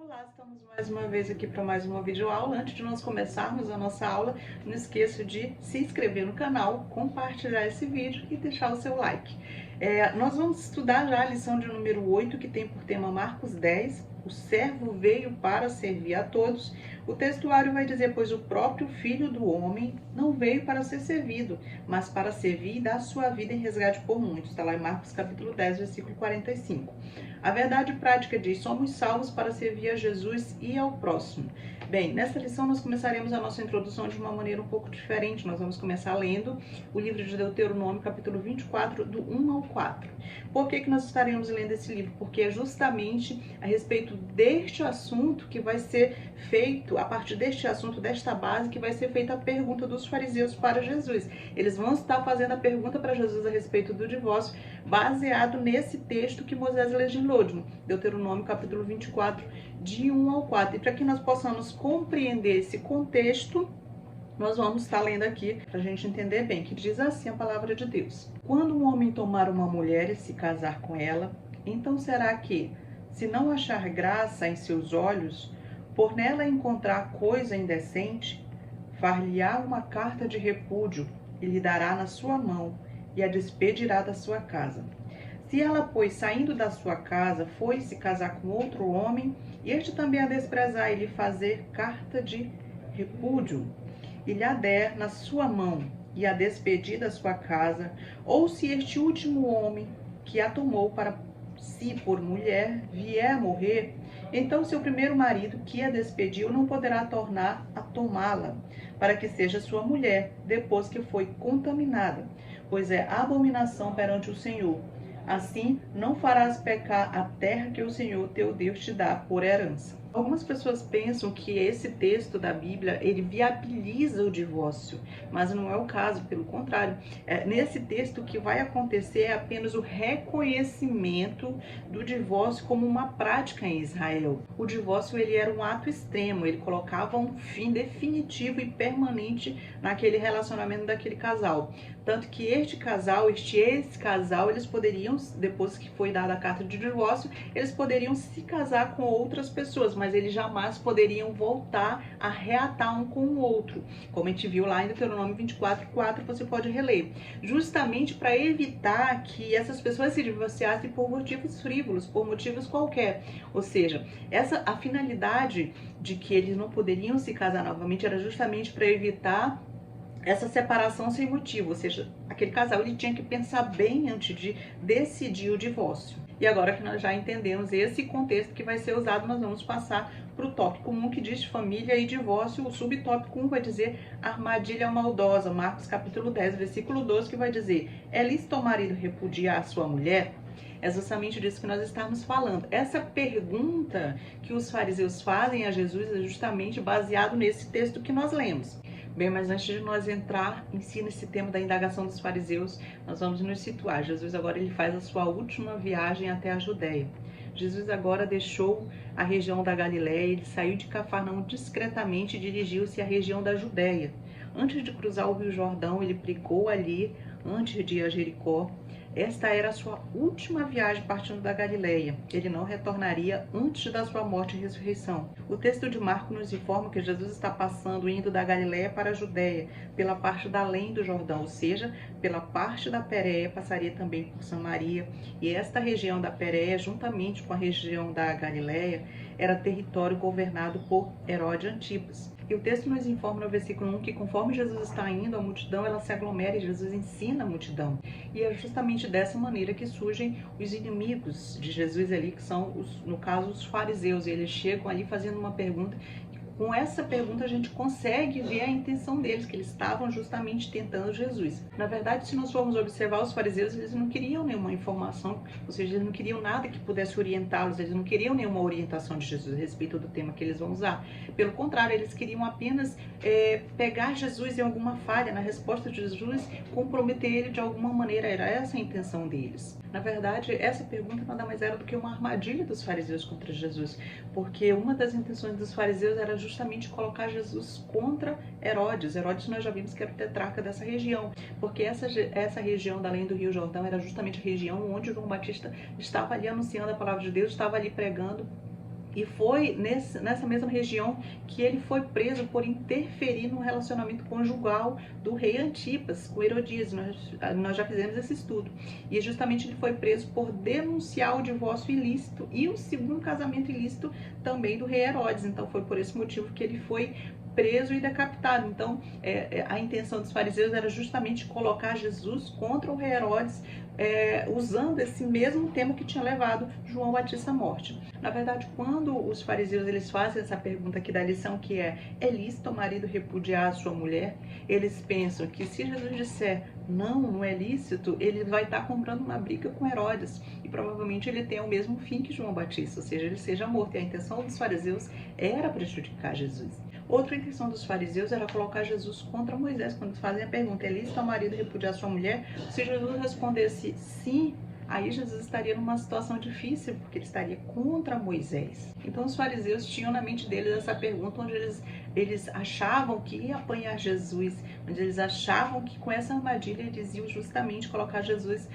Olá, estamos mais uma vez aqui para mais uma videoaula. Antes de nós começarmos a nossa aula, não esqueça de se inscrever no canal, compartilhar esse vídeo e deixar o seu like. Nós vamos estudar já a lição de número 8, que tem por tema Marcos 10, o servo veio para servir a todos. O textuário vai dizer, pois o próprio Filho do Homem não veio para ser servido, mas para servir e dar sua vida em resgate por muitos. Está lá em Marcos capítulo 10, versículo 45. A verdade prática diz, somos salvos para servir a Jesus e ao próximo. Bem, nesta lição nós começaremos a nossa introdução de uma maneira um pouco diferente. Nós vamos começar lendo o livro de Deuteronômio, capítulo 24, do 1 ao 4. Por que nós estaremos lendo esse livro? Porque é justamente a respeito deste assunto que vai ser feito, a partir deste assunto, desta base, que vai ser feita a pergunta dos fariseus para Jesus. Eles vão estar fazendo a pergunta para Jesus a respeito do divórcio, baseado nesse texto que Moisés legislou, de Deuteronômio, capítulo 24, de 1 ao 4. E para que nós possamos compreender esse contexto, nós vamos estar lendo aqui para a gente entender bem, que diz assim a palavra de Deus. Quando um homem tomar uma mulher e se casar com ela, então será que, se não achar graça em seus olhos, por nela encontrar coisa indecente, far-lhe-á uma carta de repúdio e lhe dará na sua mão e a despedirá da sua casa. Se ela, pois, saindo da sua casa, foi se casar com outro homem, e este também a desprezar e lhe fazer carta de repúdio, e lhe a der na sua mão, e a despedir da sua casa, ou se este último homem, que a tomou para si por mulher, vier a morrer, então seu primeiro marido, que a despediu, não poderá tornar a tomá-la, para que seja sua mulher, depois que foi contaminada, pois é abominação perante o Senhor. Assim, não farás pecar a terra que o Senhor teu Deus te dá por herança. Algumas pessoas pensam que esse texto da Bíblia, ele viabiliza o divórcio, mas não é o caso, pelo contrário. Nesse texto, o que vai acontecer é apenas o reconhecimento do divórcio como uma prática em Israel. O divórcio, ele era um ato extremo, ele colocava um fim definitivo e permanente naquele relacionamento daquele casal. Tanto que este casal, este ex-casal, eles poderiam, depois que foi dada a carta de divórcio, eles poderiam se casar com outras pessoas, mas eles jamais poderiam voltar a reatar um com o outro. Como a gente viu lá em Deuteronômio 24:4, você pode reler. Justamente para evitar que essas pessoas se divorciassem por motivos frívolos, por motivos qualquer. Ou seja, a finalidade de que eles não poderiam se casar novamente era justamente para evitar essa separação sem motivo, ou seja, aquele casal ele tinha que pensar bem antes de decidir o divórcio. E agora que nós já entendemos esse contexto que vai ser usado, nós vamos passar para o tópico 1, que diz família e divórcio. O subtópico 1 vai dizer armadilha maldosa, Marcos capítulo 10, versículo 12, que vai dizer, é lícito ao marido repudiar a sua mulher? É justamente disso que nós estamos falando. Essa pergunta que os fariseus fazem a Jesus é justamente baseado nesse texto que nós lemos. Bem, mas antes de nós entrar em si nesse tema da indagação dos fariseus, nós vamos nos situar. Jesus agora ele faz a sua última viagem até a Judéia. Jesus agora deixou a região da Galileia, ele saiu de Cafarnaum discretamente e dirigiu-se à região da Judéia. Antes de cruzar o Rio Jordão, ele pregou ali, antes de ir a Jericó. Esta era a sua última viagem partindo da Galileia. Ele não retornaria antes da sua morte e ressurreição. O texto de Marcos nos informa que Jesus está passando, indo da Galileia para a Judéia, pela parte da além do Jordão, ou seja, pela parte da Pérea, passaria também por Samaria. E esta região da Pérea, juntamente com a região da Galileia, era território governado por Herodes Antipas. E o texto nos informa no versículo 1 que conforme Jesus está indo, a multidão ela se aglomera e Jesus ensina a multidão. E é justamente dessa maneira que surgem os inimigos de Jesus ali, que são, no caso, os fariseus. E eles chegam ali fazendo uma pergunta. Com essa pergunta a gente consegue ver a intenção deles, que eles estavam justamente tentando Jesus. Na verdade, se nós formos observar os fariseus, eles não queriam nenhuma informação, ou seja, eles não queriam nada que pudesse orientá-los, eles não queriam nenhuma orientação de Jesus a respeito do tema que eles vão usar. Pelo contrário, eles queriam apenas pegar Jesus em alguma falha, na resposta de Jesus, comprometer ele de alguma maneira, era essa a intenção deles. Na verdade, essa pergunta nada mais era do que uma armadilha dos fariseus contra Jesus, porque uma das intenções dos fariseus era justamente colocar Jesus contra Herodes. Herodes nós já vimos que era o tetrarca dessa região, porque essa região da além do Rio Jordão era justamente a região onde João Batista estava ali anunciando a palavra de Deus, estava ali pregando E foi nessa mesma região que ele foi preso por interferir no relacionamento conjugal do rei Antipas com Herodias. Nós já fizemos esse estudo. E justamente ele foi preso por denunciar o divórcio ilícito e o segundo casamento ilícito também do rei Herodes. Então foi por esse motivo que ele foi preso e decapitado. Então a intenção dos fariseus era justamente colocar Jesus contra o rei Herodes, usando esse mesmo tema que tinha levado João Batista à morte. Na verdade, quando os fariseus eles fazem essa pergunta aqui da lição, que é lícito o marido repudiar a sua mulher, eles pensam que se Jesus disser não é lícito, ele vai estar comprando uma briga com Herodes e provavelmente ele tem o mesmo fim que João Batista, ou seja, ele seja morto. E a intenção dos fariseus era prejudicar Jesus. Outra intenção dos fariseus era colocar Jesus contra Moisés. Quando fazem a pergunta, é lícito ao marido repudiar sua mulher? Se Jesus respondesse sim, aí Jesus estaria numa situação difícil, porque ele estaria contra Moisés. Então os fariseus tinham na mente deles essa pergunta, onde eles achavam que ia apanhar Jesus, onde eles achavam que com essa armadilha eles iam justamente colocar Jesus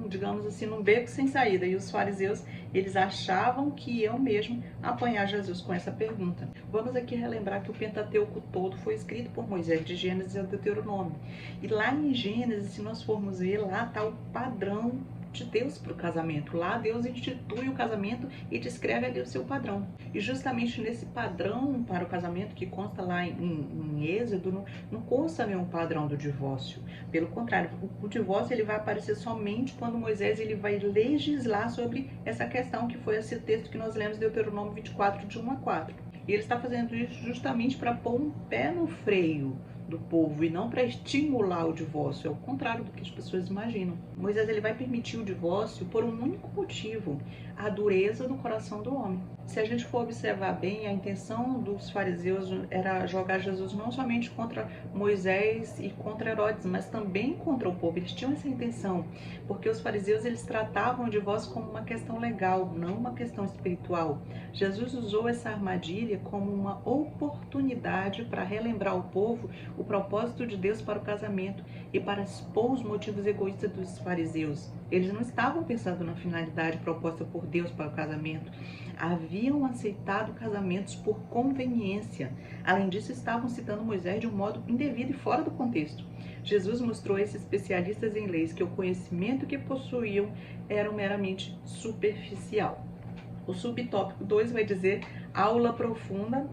digamos assim, num beco sem saída. E os fariseus, eles achavam que iam mesmo apanhar Jesus com essa pergunta. Vamos aqui relembrar que o Pentateuco todo foi escrito por Moisés, de Gênesis a Deuteronômio. E lá em Gênesis, se nós formos ver, lá está o padrão de Deus para o casamento. Lá Deus institui o casamento e descreve ali o seu padrão. E justamente nesse padrão para o casamento que consta lá em Êxodo, não consta nenhum padrão do divórcio. Pelo contrário, o divórcio ele vai aparecer somente quando Moisés ele vai legislar sobre essa questão, que foi esse texto que nós lemos, Deuteronômio 24, de 1 a 4. E ele está fazendo isso justamente para pôr um pé no freio do povo e não para estimular o divórcio. É o contrário do que as pessoas imaginam. Moisés ele vai permitir o divórcio por um único motivo: a dureza do coração do homem. Se a gente for observar bem, a intenção dos fariseus era jogar Jesus não somente contra Moisés e contra Herodes, mas também contra o povo. Eles tinham essa intenção, porque os fariseus eles tratavam o divórcio como uma questão legal, não uma questão espiritual. Jesus usou essa armadilha como uma oportunidade para relembrar ao povo o propósito de Deus para o casamento e para expor os motivos egoístas dos fariseus. Eles não estavam pensando na finalidade proposta por Deus para o casamento. Haviam aceitado casamentos por conveniência. Além disso, estavam citando Moisés de um modo indevido e fora do contexto. Jesus mostrou a esses especialistas em leis que o conhecimento que possuíam era meramente superficial. O subtópico 2 vai dizer aula profunda,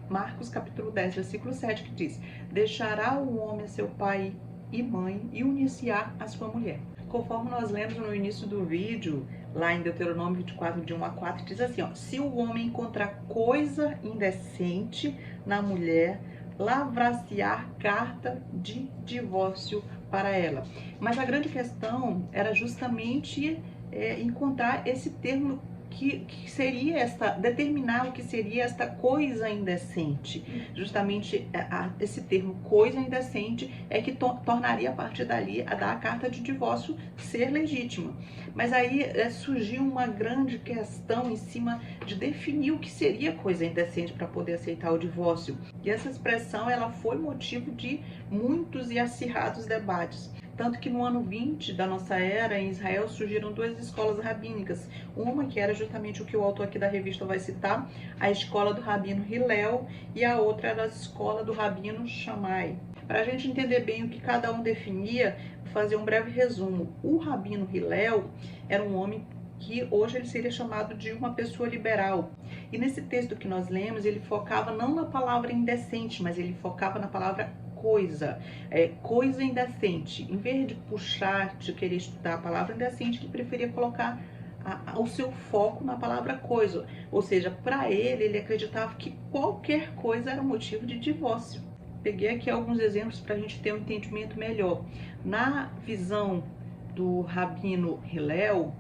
Marcos capítulo 10, versículo 7, que diz: deixará o homem seu pai e mãe e unir-se-á a sua mulher. Conforme nós lemos no início do vídeo, lá em Deuteronômio 24, de 1 a 4, diz assim, se o homem encontrar coisa indecente na mulher, lavrar-se-á carta de divórcio para ela. Mas a grande questão era justamente encontrar esse termo que seria determinar o que seria esta coisa indecente. Justamente esse termo coisa indecente é que tornaria a partir dali a carta de divórcio ser legítima. Mas aí surgiu uma grande questão em cima de definir o que seria coisa indecente para poder aceitar o divórcio. E essa expressão ela foi motivo de muitos e acirrados debates. Tanto que no ano 20 da nossa era, em Israel, surgiram duas escolas rabínicas. Uma que era justamente o que o autor aqui da revista vai citar, a escola do rabino Hillel, e a outra era a escola do rabino Shammai. Para a gente entender bem o que cada um definia, vou fazer um breve resumo. O rabino Hillel era um homem que hoje ele seria chamado de uma pessoa liberal. E nesse texto que nós lemos, ele focava não na palavra indecente, mas ele focava na palavra coisa indecente. Em vez de puxar, de querer estudar a palavra indecente, ele preferia colocar o seu foco na palavra coisa. Ou seja, para ele acreditava que qualquer coisa era motivo de divórcio. Peguei aqui alguns exemplos para a gente ter um entendimento melhor. Na visão do rabino Hillel,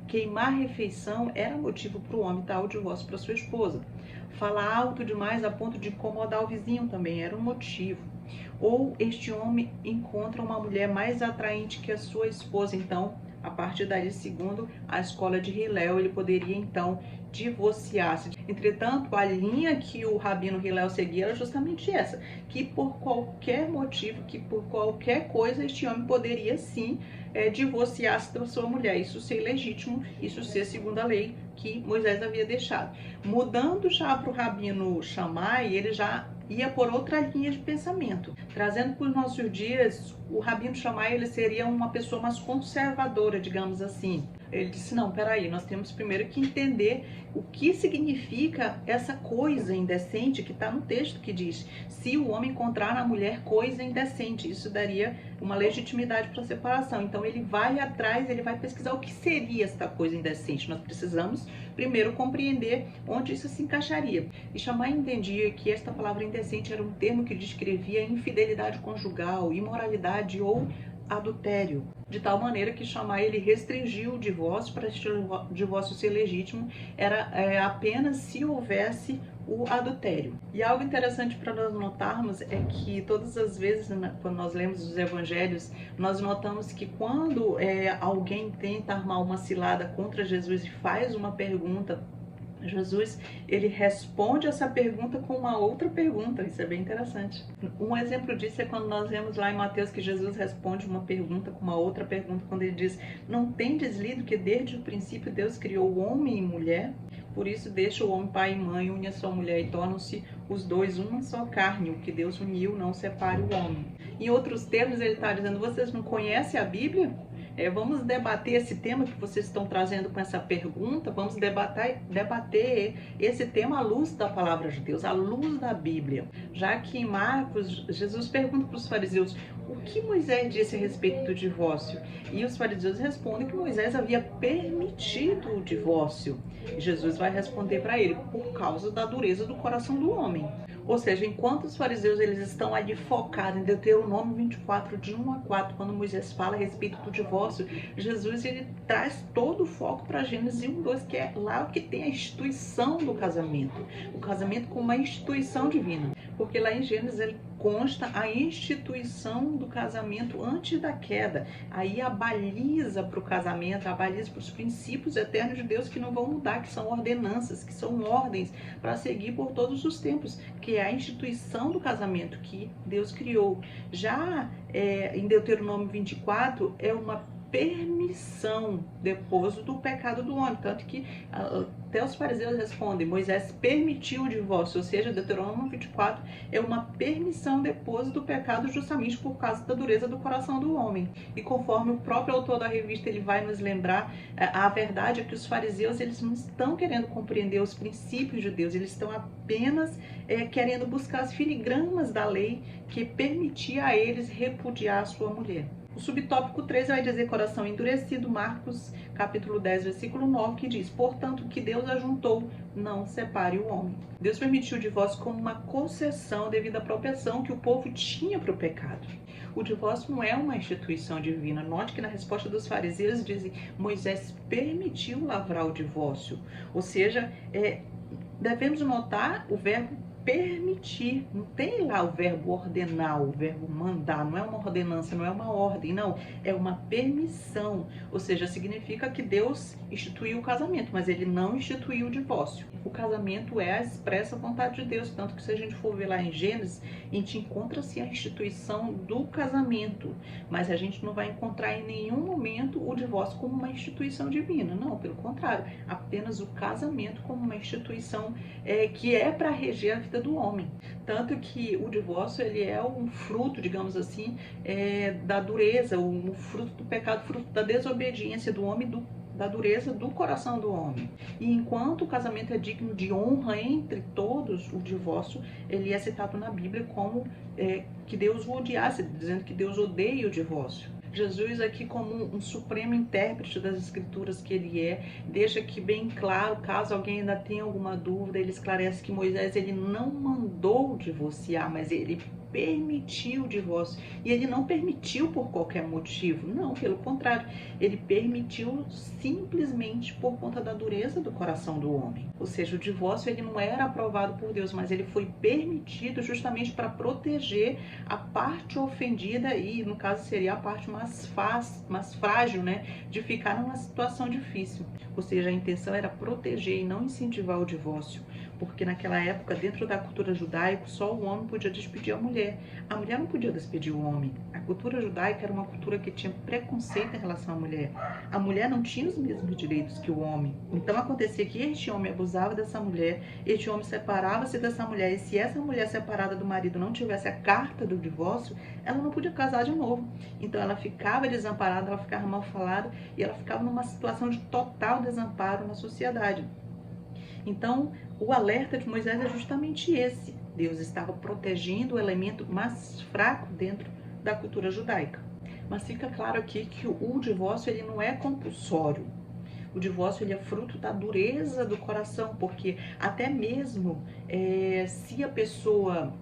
queimar a refeição era motivo para o homem dar o divórcio para sua esposa. Falar alto demais a ponto de incomodar o vizinho também era um motivo. Ou este homem encontra uma mulher mais atraente que a sua esposa, então, a partir dali, segundo a escola de Hillel, ele poderia então divorciar-se. Entretanto, a linha que o rabino Hillel seguia era justamente essa, que por qualquer motivo, que por qualquer coisa, este homem poderia sim divorciar-se da sua mulher. Isso ser legítimo, isso ser segundo a lei que Moisés havia deixado. Mudando já para o Rabino Shammai, ele já ia por outra linha de pensamento. Trazendo para os nossos dias, o Rabino Shammai ele seria uma pessoa mais conservadora, digamos assim. Ele disse, não, peraí, nós temos primeiro que entender o que significa essa coisa indecente que está no texto que diz, se o homem encontrar na mulher coisa indecente, isso daria uma legitimidade para a separação. Então ele vai atrás, ele vai pesquisar o que seria essa coisa indecente. Nós precisamos primeiro compreender onde isso se encaixaria. E Shammai entendia que esta palavra indecente era um termo que descrevia infidelidade conjugal, imoralidade ou adultério, de tal maneira que Shammai ele restringiu o divórcio para este divórcio ser legítimo, era apenas se houvesse o adultério. E algo interessante para nós notarmos é que todas as vezes, quando nós lemos os evangelhos, nós notamos que quando alguém tenta armar uma cilada contra Jesus e faz uma pergunta, Jesus, ele responde essa pergunta com uma outra pergunta. Isso é bem interessante. Um exemplo disso é quando nós vemos lá em Mateus que Jesus responde uma pergunta com uma outra pergunta, quando ele diz, não tendes lido que desde o princípio Deus criou o homem e mulher? Por isso deixa o homem pai e mãe, une a sua mulher e tornam-se os dois uma só carne. O que Deus uniu não separe o homem. Em outros termos ele está dizendo, vocês não conhecem a Bíblia? Vamos debater esse tema que vocês estão trazendo com essa pergunta, vamos debater esse tema à luz da palavra de Deus, à luz da Bíblia. Já que em Marcos, Jesus pergunta para os fariseus, o que Moisés disse a respeito do divórcio? E os fariseus respondem que Moisés havia permitido o divórcio. E Jesus vai responder para ele, por causa da dureza do coração do homem. Ou seja, enquanto os fariseus eles estão ali focados em Deuteronômio 24, de 1 a 4, quando Moisés fala a respeito do divórcio, Jesus ele traz todo o foco para Gênesis 1, 2, que é lá que tem a instituição do casamento. O casamento como uma instituição divina. Porque lá em Gênesis ele consta a instituição do casamento antes da queda. Aí a baliza para o casamento, a baliza para os princípios eternos de Deus que não vão mudar, que são ordenanças, que são ordens para seguir por todos os tempos, que é a instituição do casamento que Deus criou. Já em Deuteronômio 24 é uma permissão depois do pecado do homem, tanto que até os fariseus respondem, Moisés permitiu o divórcio, ou seja, Deuteronômio 24 é uma permissão depois do pecado justamente por causa da dureza do coração do homem. E conforme o próprio autor da revista ele vai nos lembrar, a verdade é que os fariseus eles não estão querendo compreender os princípios de Deus, eles estão apenas querendo buscar as filigranas da lei que permitia a eles repudiar a sua mulher. O subtópico 13 vai dizer coração endurecido, Marcos capítulo 10, versículo 9, que diz, portanto, que Deus ajuntou, não separe o homem. Deus permitiu o divórcio como uma concessão devido à propensão que o povo tinha para o pecado. O divórcio não é uma instituição divina. Note que na resposta dos fariseus dizem, Moisés permitiu lavrar o divórcio. Ou seja, devemos notar o verbo permitir, não tem lá o verbo ordenar, o verbo mandar, não é uma ordenança, não é uma ordem, não, é uma permissão, ou seja, significa que Deus instituiu o casamento, mas ele não instituiu o divórcio. O casamento é a expressa vontade de Deus, tanto que se a gente for ver lá em Gênesis, a gente encontra assim a instituição do casamento, mas a gente não vai encontrar em nenhum momento o divórcio como uma instituição divina, não, pelo contrário, apenas o casamento como uma instituição que é para reger a vida do homem. Tanto que o divórcio ele é um fruto, digamos assim, da dureza, um fruto do pecado, fruto da desobediência do homem, da dureza do coração do homem. E enquanto o casamento é digno de honra entre todos, o divórcio ele é citado na Bíblia como que Deus o odiasse, dizendo que Deus odeia o divórcio. Jesus aqui como um supremo intérprete das escrituras que ele deixa aqui bem claro, caso alguém ainda tenha alguma dúvida, ele esclarece que Moisés ele não mandou divorciar, mas ele permitiu o divórcio. E ele não permitiu por qualquer motivo, não, pelo contrário, ele permitiu simplesmente por conta da dureza do coração do homem. Ou seja, o divórcio ele não era aprovado por Deus, mas ele foi permitido justamente para proteger a parte ofendida e, no caso, seria a parte mais frágil, né, de ficar numa situação difícil. Ou seja, a intenção era proteger e não incentivar o divórcio. porque naquela época, dentro da cultura judaica, só o homem podia despedir a mulher não podia despedir o homem. A cultura judaica era uma cultura que tinha preconceito em relação à mulher. A mulher não tinha os mesmos direitos que o homem. Então acontecia que este homem abusava dessa mulher, este homem separava-se dessa mulher, e se essa mulher separada do marido não tivesse a carta do divórcio, ela não podia casar de novo. Então ela ficava desamparada, ela ficava mal falada, e ela ficava numa situação de total desamparo na sociedade. Então, o alerta de Moisés é justamente esse. Deus estava protegendo o elemento mais fraco dentro da cultura judaica. Mas fica claro aqui que o divórcio ele não é compulsório. O divórcio ele é fruto da dureza do coração, porque até mesmo se a pessoa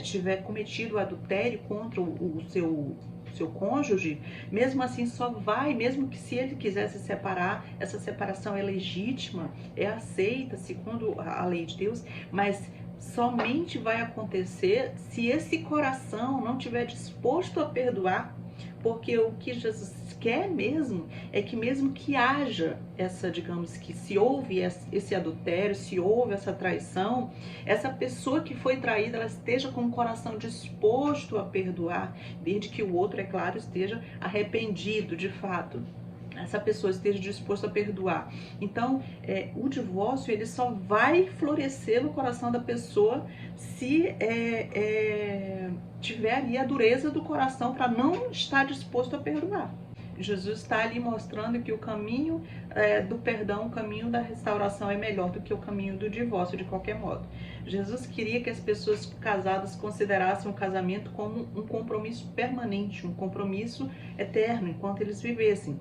tiver cometido adultério contra o seu cônjuge, mesmo assim só vai, mesmo que se ele quiser se separar, essa separação é legítima, é aceita segundo a lei de Deus, mas somente vai acontecer se esse coração não estiver disposto a perdoar, porque o que Jesus quer mesmo é que mesmo que haja essa, digamos que se houve esse adultério, se houve essa traição, essa pessoa que foi traída, ela esteja com o coração disposto a perdoar, desde que o outro, é claro, esteja arrependido de fato. Essa pessoa esteja disposta a perdoar. Então, o divórcio ele só vai florescer no coração da pessoa se tiver ali a dureza do coração para não estar disposto a perdoar. Jesus está ali mostrando que o caminho do perdão, o caminho da restauração é melhor do que o caminho do divórcio, de qualquer modo. Jesus queria que as pessoas casadas considerassem o casamento como um compromisso permanente, um compromisso eterno, enquanto eles vivessem.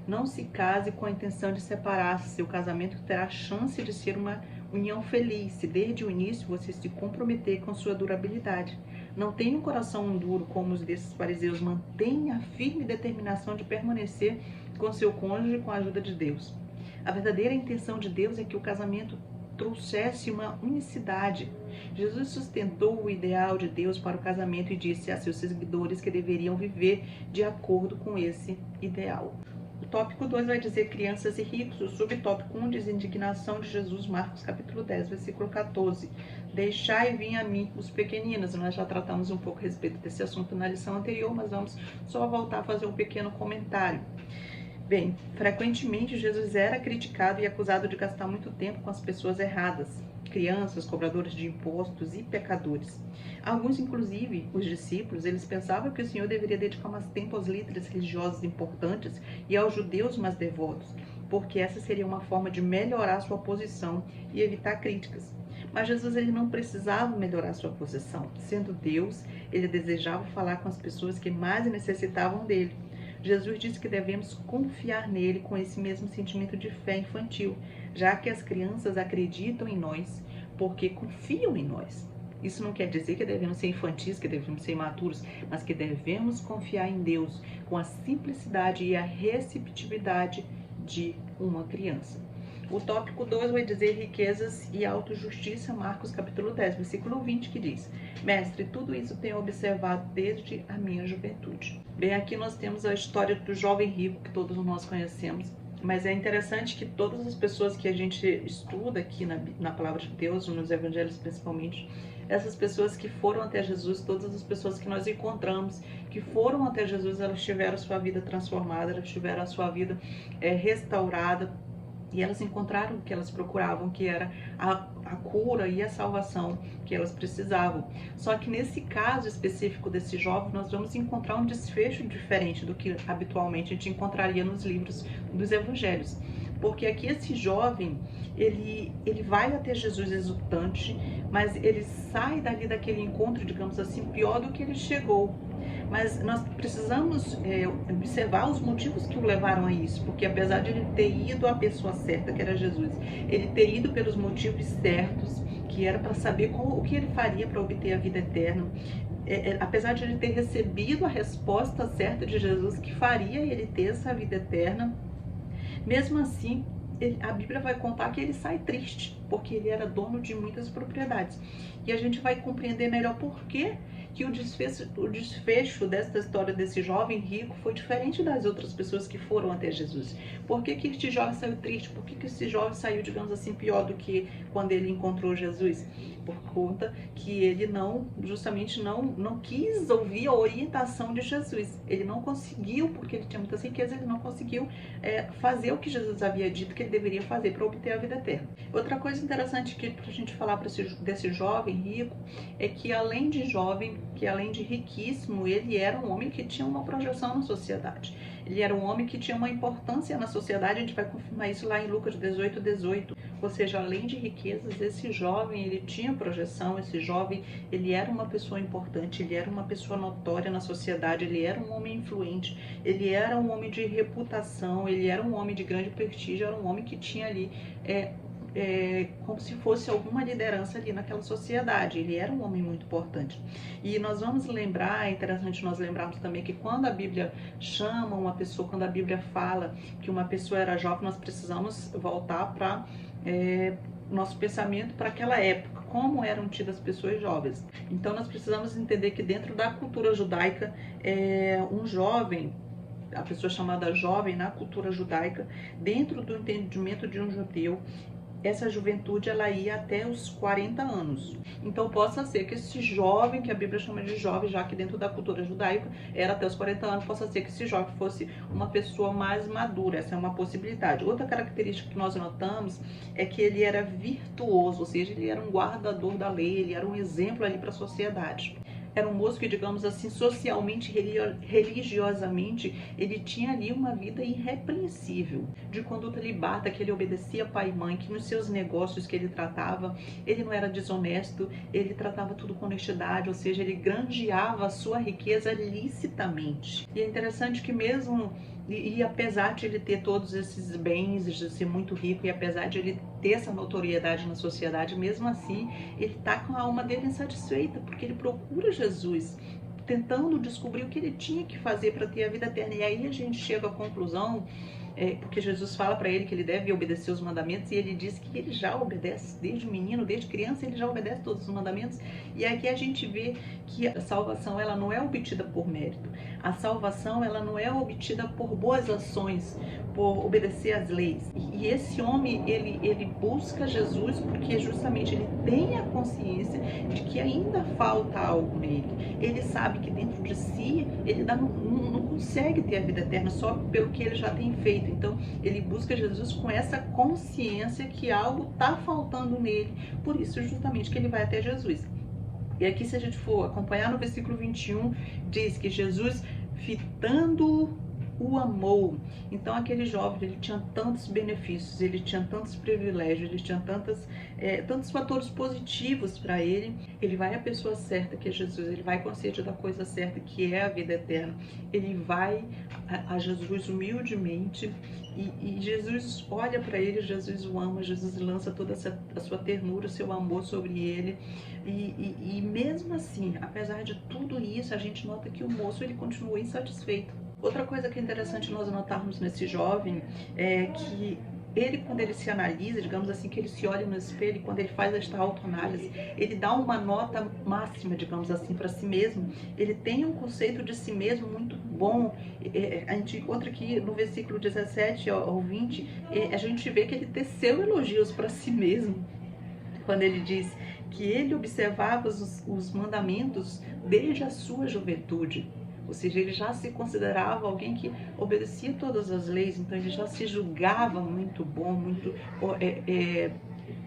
Não se case com a intenção de separar-se. Seu casamento terá a chance de ser uma união feliz, se desde o início você se comprometer com sua durabilidade. Não tenha um coração duro como os desses fariseus. Mantenha a firme determinação de permanecer com seu cônjuge com a ajuda de Deus. A verdadeira intenção de Deus é que o casamento trouxesse uma unicidade. Jesus sustentou o ideal de Deus para o casamento e disse a seus seguidores que deveriam viver de acordo com esse ideal. O tópico 2 vai dizer crianças e ricos. O subtópico 1 diz indignação de Jesus, Marcos capítulo 10, versículo 14. Deixai vir a mim os pequeninos. Nós já tratamos um pouco a respeito desse assunto na lição anterior, mas vamos só voltar a fazer um pequeno comentário. Bem, frequentemente Jesus era criticado e acusado de gastar muito tempo com as pessoas erradas, crianças, cobradores de impostos e pecadores. Alguns, inclusive, os discípulos, eles pensavam que o Senhor deveria dedicar mais tempo aos líderes religiosos importantes e aos judeus mais devotos, porque essa seria uma forma de melhorar sua posição e evitar críticas. Mas Jesus ele não precisava melhorar sua posição. Sendo Deus, ele desejava falar com as pessoas que mais necessitavam dele. Jesus disse que devemos confiar nele com esse mesmo sentimento de fé infantil, já que as crianças acreditam em nós porque confiam em nós. Isso não quer dizer que devemos ser infantis, que devemos ser imaturos, mas que devemos confiar em Deus com a simplicidade e a receptividade de uma criança. O tópico 2 vai dizer riquezas e autojustiça, Marcos capítulo 10, versículo 20, que diz: Mestre, tudo isso tenho observado desde a minha juventude. Bem, aqui nós temos a história do jovem rico, que todos nós conhecemos, mas é interessante que todas as pessoas que a gente estuda aqui na palavra de Deus, nos evangelhos principalmente, essas pessoas que foram até Jesus, todas as pessoas que nós encontramos, que foram até Jesus, elas tiveram a sua vida transformada, elas tiveram a sua vida restaurada, e elas encontraram o que elas procuravam, que era a cura e a salvação que elas precisavam. Só que nesse caso específico desse jovem, nós vamos encontrar um desfecho diferente do que habitualmente a gente encontraria nos livros dos evangelhos. Porque aqui esse jovem, ele vai até Jesus exultante, mas ele sai dali daquele encontro, digamos assim, pior do que ele chegou. Mas nós precisamos observar os motivos que o levaram a isso, porque apesar de ele ter ido à pessoa certa, que era Jesus, ele ter ido pelos motivos certos, que era para saber o que ele faria para obter a vida eterna, apesar de ele ter recebido a resposta certa de Jesus, que faria ele ter essa vida eterna, mesmo assim, a Bíblia vai contar que ele sai triste, porque ele era dono de muitas propriedades. E a gente vai compreender melhor por que que o desfecho desta história desse jovem rico foi diferente das outras pessoas que foram até Jesus. Por que este jovem saiu triste? Por que esse jovem saiu, digamos assim, pior do que quando ele encontrou Jesus? Por conta que ele justamente não quis ouvir a orientação de Jesus. Ele não conseguiu, porque ele tinha muitas riquezas, ele não conseguiu fazer o que Jesus havia dito que ele deveria fazer para obter a vida eterna. Outra coisa interessante que para a gente falar desse jovem rico é que além de jovem, que além de riquíssimo, ele era um homem que tinha uma projeção na sociedade. Ele era um homem que tinha uma importância na sociedade, a gente vai confirmar isso lá em Lucas 18:18. Ou seja, além de riquezas, esse jovem, ele tinha projeção, esse jovem, ele era uma pessoa importante, ele era uma pessoa notória na sociedade, ele era um homem influente, ele era um homem de reputação, ele era um homem de grande prestígio, era um homem que tinha ali como se fosse alguma liderança ali naquela sociedade. Ele era um homem muito importante. E nós vamos lembrar, é interessante nós lembrarmos também que quando a Bíblia chama uma pessoa, quando a Bíblia fala que uma pessoa era jovem, nós precisamos voltar para nosso pensamento para aquela época, como eram tidas pessoas jovens. Então nós precisamos entender que dentro da cultura judaica, um jovem, a pessoa chamada jovem na cultura judaica, dentro do entendimento de um judeu, essa juventude ela ia até os 40 anos. Então possa ser que esse jovem, que a Bíblia chama de jovem, já que dentro da cultura judaica era até os 40 anos, possa ser que esse jovem fosse uma pessoa mais madura. Essa é uma possibilidade. Outra característica que nós notamos é que ele era virtuoso, ou seja, ele era um guardador da lei, ele era um exemplo ali para a sociedade. Era um moço que, digamos assim, socialmente, religiosamente, ele tinha ali uma vida irrepreensível, de conduta libata, que ele obedecia pai e mãe, que nos seus negócios que ele tratava, ele não era desonesto, ele tratava tudo com honestidade, ou seja, ele granjeava a sua riqueza licitamente. E é interessante que mesmo... E apesar de ele ter todos esses bens, de ser muito rico, e apesar de ele ter essa notoriedade na sociedade, mesmo assim, ele está com a alma dele insatisfeita, porque ele procura Jesus, tentando descobrir o que ele tinha que fazer para ter a vida eterna. E aí a gente chega à conclusão, porque Jesus fala para ele que ele deve obedecer os mandamentos, e ele diz que ele já obedece, desde menino, desde criança, ele já obedece todos os mandamentos. E aqui a gente vê que a salvação ela não é obtida por mérito, a salvação ela não é obtida por boas ações, por obedecer às leis. E esse homem, ele busca Jesus porque justamente ele tem a consciência de que ainda falta algo nele. Ele sabe que dentro de si, ele não consegue ter a vida eterna só pelo que ele já tem feito. Então, ele busca Jesus com essa consciência que algo está faltando nele. Por isso, justamente, que ele vai até Jesus. E aqui, se a gente for acompanhar no versículo 21, diz que Jesus, fitando o amou. Então aquele jovem, ele tinha tantos benefícios, ele tinha tantos privilégios, ele tinha tantos fatores positivos para ele. Ele vai à pessoa certa, que é Jesus, ele vai com sede da coisa certa, que é a vida eterna. Ele vai a Jesus humildemente e Jesus olha para ele, Jesus o ama, Jesus lança toda a sua ternura, o seu amor sobre ele. E mesmo assim, apesar de tudo isso, a gente nota que o moço ele continuou insatisfeito. Outra coisa que é interessante nós notarmos nesse jovem é que ele, quando ele se analisa, digamos assim, que ele se olha no espelho, quando ele faz esta autoanálise, ele dá uma nota máxima, digamos assim, para si mesmo. Ele tem um conceito de si mesmo muito bom. A gente encontra aqui no versículo 17 ao 20, a gente vê que ele teceu elogios para si mesmo, quando ele diz que ele observava os mandamentos desde a sua juventude. Ou seja, ele já se considerava alguém que obedecia todas as leis, então ele já se julgava muito bom,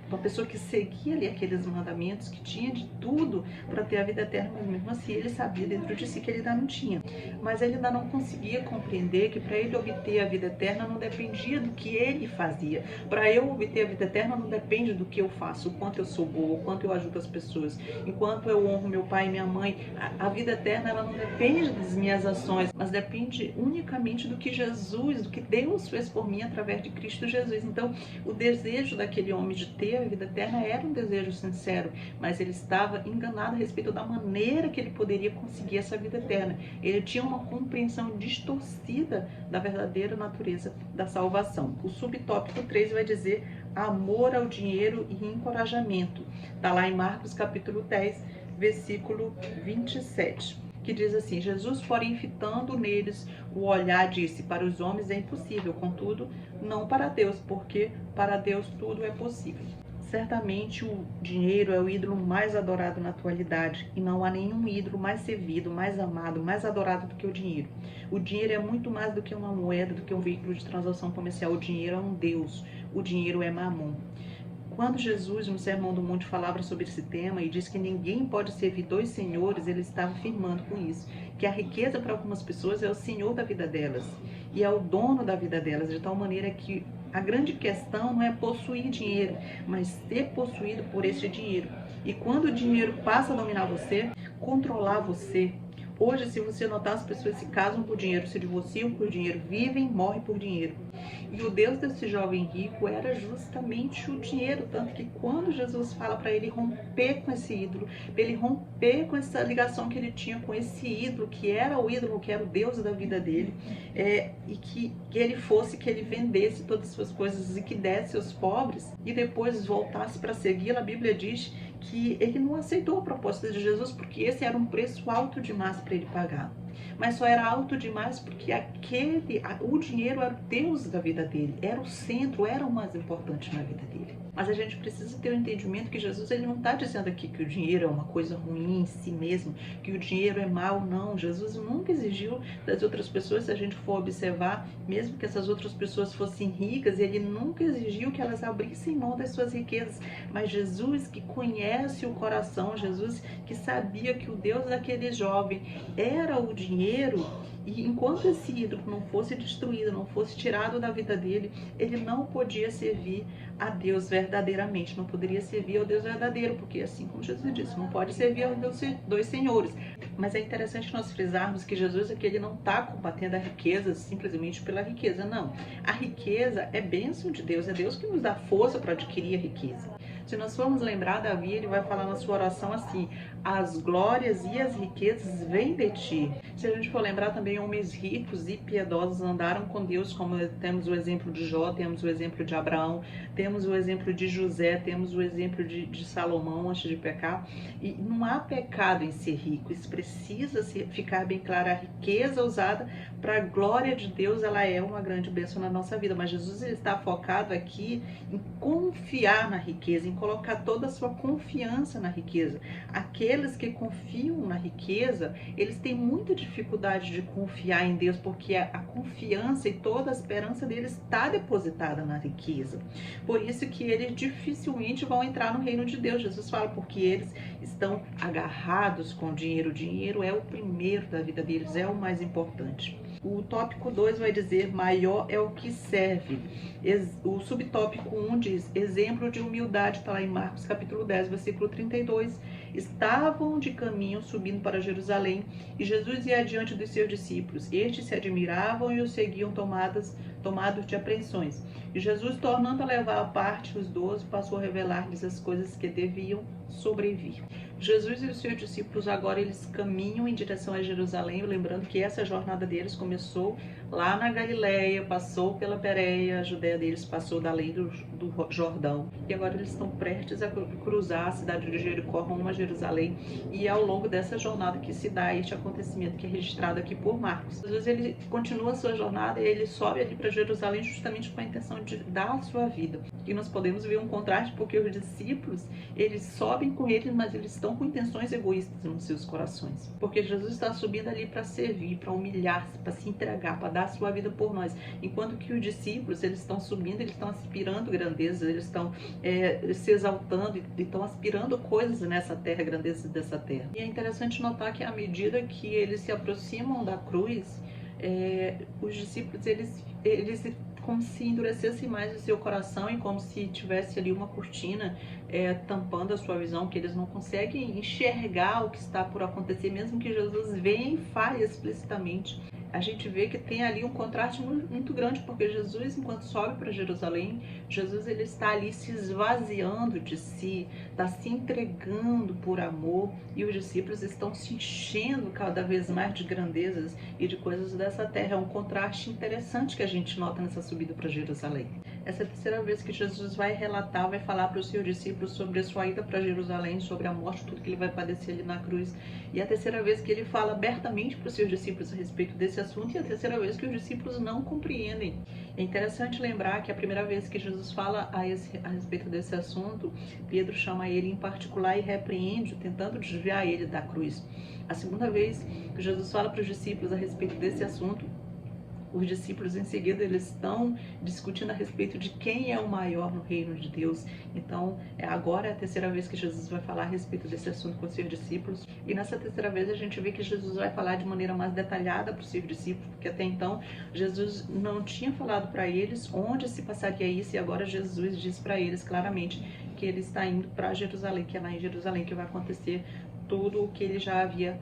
uma pessoa que seguia ali aqueles mandamentos, que tinha de tudo para ter a vida eterna, mas mesmo assim ele sabia dentro de si que ele ainda não tinha. Mas ele ainda não conseguia compreender que para ele obter a vida eterna não dependia do que ele fazia. Para eu obter a vida eterna não depende do que eu faço, o quanto eu sou boa, o quanto eu ajudo as pessoas, enquanto eu honro meu pai e minha mãe. A vida eterna ela não depende das minhas ações, mas depende unicamente do que Jesus, do que Deus fez por mim através de Cristo Jesus. Então, o desejo daquele homem de ter a vida eterna era um desejo sincero, mas ele estava enganado a respeito da maneira que ele poderia conseguir essa vida eterna. Ele tinha uma compreensão distorcida da verdadeira natureza da salvação. O subtópico 3 vai dizer amor ao dinheiro e encorajamento. Está lá em Marcos capítulo 10, versículo 27, que diz assim: Jesus, porém, fitando neles o olhar, disse: para os homens é impossível, contudo, não para Deus, porque para Deus tudo é possível. Certamente o dinheiro é o ídolo mais adorado na atualidade, e não há nenhum ídolo mais servido, mais amado, mais adorado do que o dinheiro. O dinheiro é muito mais do que uma moeda, do que um veículo de transação comercial. O dinheiro é um Deus, o dinheiro é Mamon. Quando Jesus, no Sermão do Monte, falava sobre esse tema e disse que ninguém pode servir dois senhores, ele estava afirmando com isso, que a riqueza para algumas pessoas é o senhor da vida delas e é o dono da vida delas, de tal maneira que a grande questão não é possuir dinheiro, mas ser possuído por esse dinheiro. E quando o dinheiro passa a dominar você, controlar você. Hoje, se você notar, as pessoas se casam por dinheiro, se divorciam por dinheiro, vivem, morrem por dinheiro. E o Deus desse jovem rico era justamente o dinheiro, tanto que quando Jesus fala para ele romper com esse ídolo, para ele romper com essa ligação que ele tinha com esse ídolo, que era o ídolo, que era o Deus da vida dele, e que ele fosse, que ele vendesse todas as suas coisas e que desse aos pobres, e depois voltasse para segui-lo, a Bíblia diz que ele não aceitou a proposta de Jesus porque esse era um preço alto demais para ele pagar. Mas só era alto demais porque o dinheiro era o Deus da vida dele, era o centro, era o mais importante na vida dele. Mas a gente precisa ter o entendimento que Jesus ele não está dizendo aqui que o dinheiro é uma coisa ruim em si mesmo, que o dinheiro é mau, não. Jesus nunca exigiu das outras pessoas, se a gente for observar, mesmo que essas outras pessoas fossem ricas, ele nunca exigiu que elas abrissem mão das suas riquezas. Mas Jesus, que conhece o coração, Jesus que sabia que o Deus daquele jovem era o dinheiro, e enquanto esse ídolo não fosse destruído, não fosse tirado da vida dele, ele não podia servir a Deus verdadeiramente, não poderia servir ao Deus verdadeiro, porque assim como Jesus disse, não pode servir aos dois senhores. Mas é interessante nós frisarmos que Jesus aqui ele não está combatendo a riqueza simplesmente pela riqueza, não. A riqueza é bênção de Deus, é Deus que nos dá força para adquirir a riqueza. Se nós formos lembrar, Davi, ele vai falar na sua oração assim: as glórias e as riquezas vêm de ti. Se a gente for lembrar também, homens ricos e piedosos andaram com Deus, como temos o exemplo de Jó, temos o exemplo de Abraão, temos o exemplo de José, temos o exemplo de Salomão antes de pecar. E não há pecado em ser rico, isso precisa ficar bem claro. A riqueza usada para a glória de Deus, ela é uma grande bênção na nossa vida, mas Jesus ele está focado aqui em confiar na riqueza, em colocar toda a sua confiança na riqueza. Aqueles que confiam na riqueza, eles têm muita dificuldade de confiar em Deus, porque a confiança e toda a esperança deles está depositada na riqueza. Por isso que eles dificilmente vão entrar no reino de Deus. Jesus fala, porque eles estão agarrados com o dinheiro. O dinheiro é o primeiro da vida deles, é o mais importante. O tópico 2 vai dizer: maior é o que serve. O subtópico 1 diz: exemplo de humildade, está lá em Marcos capítulo 10, versículo 32. Estavam de caminho subindo para Jerusalém, e Jesus ia adiante dos seus discípulos. Estes se admiravam e o seguiam tomados de apreensões. E Jesus, tornando a levar à parte os 12, passou a revelar-lhes as coisas que deviam sobrevir. Jesus e os seus discípulos agora eles caminham em direção a Jerusalém, lembrando que essa jornada deles começou lá na Galileia, passou pela Pérea, a Judéia deles passou da lei do Jordão, e agora eles estão prestes a cruzar a cidade de Jericó rumo a Jerusalém, e é ao longo dessa jornada que se dá este acontecimento que é registrado aqui por Marcos. Jesus ele continua a sua jornada e ele sobe ali para Jerusalém justamente com a intenção de dar a sua vida. E nós podemos ver um contraste, porque os discípulos eles sobem com ele, mas eles estão com intenções egoístas nos seus corações, porque Jesus está subindo ali para servir, para humilhar-se, para se entregar, para dar a sua vida por nós, enquanto que os discípulos eles estão subindo, eles estão aspirando grandezas, eles estão se exaltando e estão aspirando coisas nessa terra, grandezas dessa terra. E é interessante notar que à medida que eles se aproximam da cruz, os discípulos eles como se endurecesse mais o seu coração e como se tivesse ali uma cortina tampando a sua visão, que eles não conseguem enxergar o que está por acontecer, mesmo que Jesus venha e fale explicitamente. A gente vê que tem ali um contraste muito grande, porque Jesus, enquanto sobe para Jerusalém, Jesus ele está ali se esvaziando de si, está se entregando por amor, e os discípulos estão se enchendo cada vez mais de grandezas e de coisas dessa terra. É um contraste interessante que a gente nota nessa subida para Jerusalém. essa é a terceira vez que Jesus vai relatar, vai falar para os seus discípulos sobre a sua ida para Jerusalém, sobre a morte, tudo que ele vai padecer ali na cruz. E é a terceira vez que ele fala abertamente para os seus discípulos a respeito desse assunto, e é a terceira vez que os discípulos não compreendem. É interessante lembrar que a primeira vez que Jesus fala a respeito desse assunto, Pedro chama ele em particular e repreende, tentando desviar ele da cruz. A segunda vez que Jesus fala para os discípulos a respeito desse assunto, os discípulos em seguida eles estão discutindo a respeito de quem é o maior no reino de Deus. Então agora é a terceira vez que Jesus vai falar a respeito desse assunto com os seus discípulos, e nessa terceira vez a gente vê que Jesus vai falar de maneira mais detalhada para os seus discípulos, porque até então Jesus não tinha falado para eles onde se passaria isso, e agora Jesus diz para eles claramente que ele está indo para Jerusalém, que é lá em Jerusalém que vai acontecer tudo o que ele já havia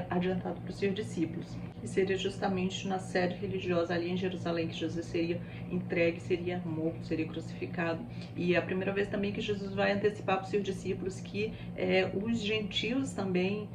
adiantado para os seus discípulos. E seria justamente na sede religiosa ali em Jerusalém que Jesus seria entregue, seria morto, seria crucificado. E é a primeira vez também que Jesus vai antecipar para os seus discípulos que os gentios também,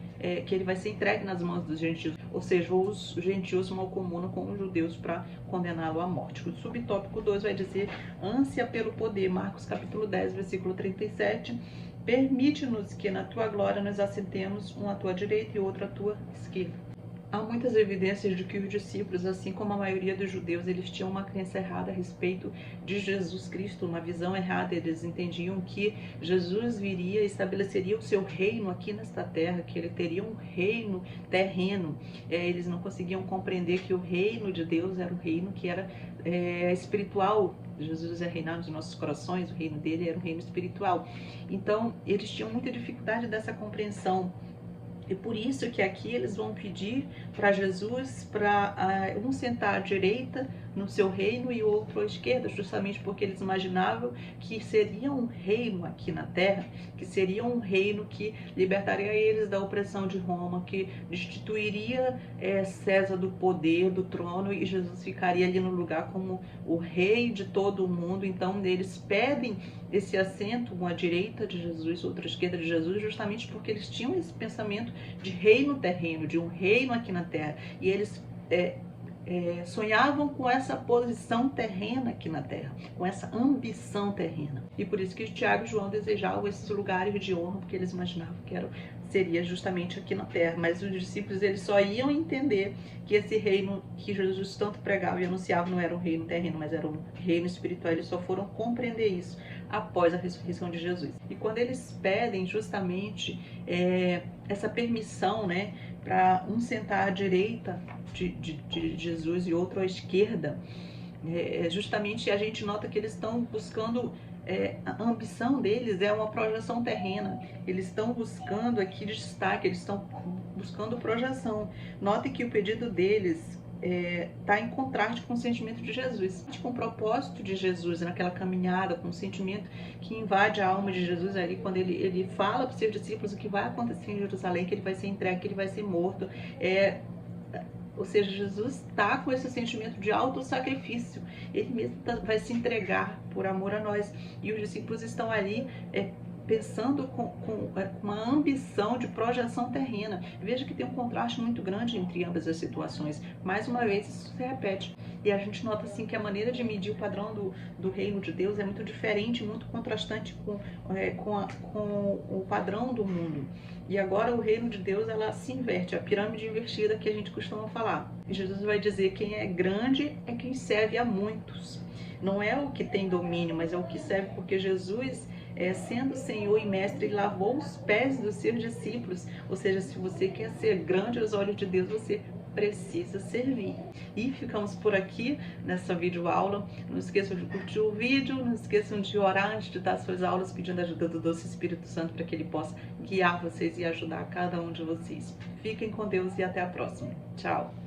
que ele vai ser entregue nas mãos dos gentios. Ou seja, os gentios malcomunam com os judeus para condená-lo à morte. O subtópico 2 vai dizer ânsia pelo poder. Marcos capítulo 10, versículo 37. Permite-nos que na tua glória nos assentemos, um à tua direita e outro à tua esquerda. Há muitas evidências de que os discípulos, assim como a maioria dos judeus, eles tinham uma crença errada a respeito de Jesus Cristo, uma visão errada. Eles entendiam que Jesus viria e estabeleceria o seu reino aqui nesta terra, que ele teria um reino terreno. Eles não conseguiam compreender que o reino de Deus era um reino que era espiritual. Jesus ia reinar nos nossos corações, o reino dele era um reino espiritual. Então, eles tinham muita dificuldade dessa compreensão. E por isso que aqui eles vão pedir para Jesus para um sentar à direita no seu reino e o outro à esquerda, justamente porque eles imaginavam que seria um reino aqui na terra, que seria um reino que libertaria eles da opressão de Roma, que destituiria César do poder, do trono, e Jesus ficaria ali no lugar como o rei de todo o mundo. Então eles pedem esse assento, uma à direita de Jesus, outra à esquerda de Jesus, justamente porque eles tinham esse pensamento de reino terreno, de um reino aqui na terra, e eles sonhavam com essa posição terrena aqui na terra, com essa ambição terrena. E por isso que Tiago e João desejavam esses lugares de honra, porque eles imaginavam que seria justamente aqui na terra. Mas os discípulos eles só iam entender que esse reino que Jesus tanto pregava e anunciava não era um reino terreno, mas era um reino espiritual. Eles só foram compreender isso após a ressurreição de Jesus. E quando eles pedem justamente essa permissão, né, para um sentar à direita de Jesus e outro à esquerda, justamente a gente nota que eles estão buscando, a ambição deles é uma projeção terrena. Eles estão buscando aqui destaque, eles estão buscando projeção. Note que o pedido deles está em contraste com o sentimento de Jesus, com o propósito de Jesus naquela caminhada, com o sentimento que invade a alma de Jesus ali, quando ele fala para os seus discípulos o que vai acontecer em Jerusalém, que ele vai ser entregue, que ele vai ser morto. Ou seja, Jesus está com esse sentimento de autossacrifício. Ele mesmo vai se entregar por amor a nós. E os discípulos estão ali pensando com uma ambição de projeção terrena. Veja que tem um contraste muito grande entre ambas as situações. Mais uma vez, isso se repete. E a gente nota assim que a maneira de medir o padrão do reino de Deus é muito diferente, muito contrastante com o padrão do mundo. E agora o reino de Deus, ela se inverte, a pirâmide invertida que a gente costuma falar. E Jesus vai dizer: quem é grande é quem serve a muitos. Não é o que tem domínio, mas é o que serve, porque Jesus, sendo Senhor e Mestre, lavou os pés dos seus discípulos. Ou seja, se você quer ser grande aos olhos de Deus, você precisa servir. E ficamos por aqui nessa videoaula. Não esqueçam de curtir o vídeo, não esqueçam de orar antes de dar suas aulas, pedindo a ajuda do Doce Espírito Santo para que ele possa guiar vocês e ajudar cada um de vocês. Fiquem com Deus e até a próxima. Tchau!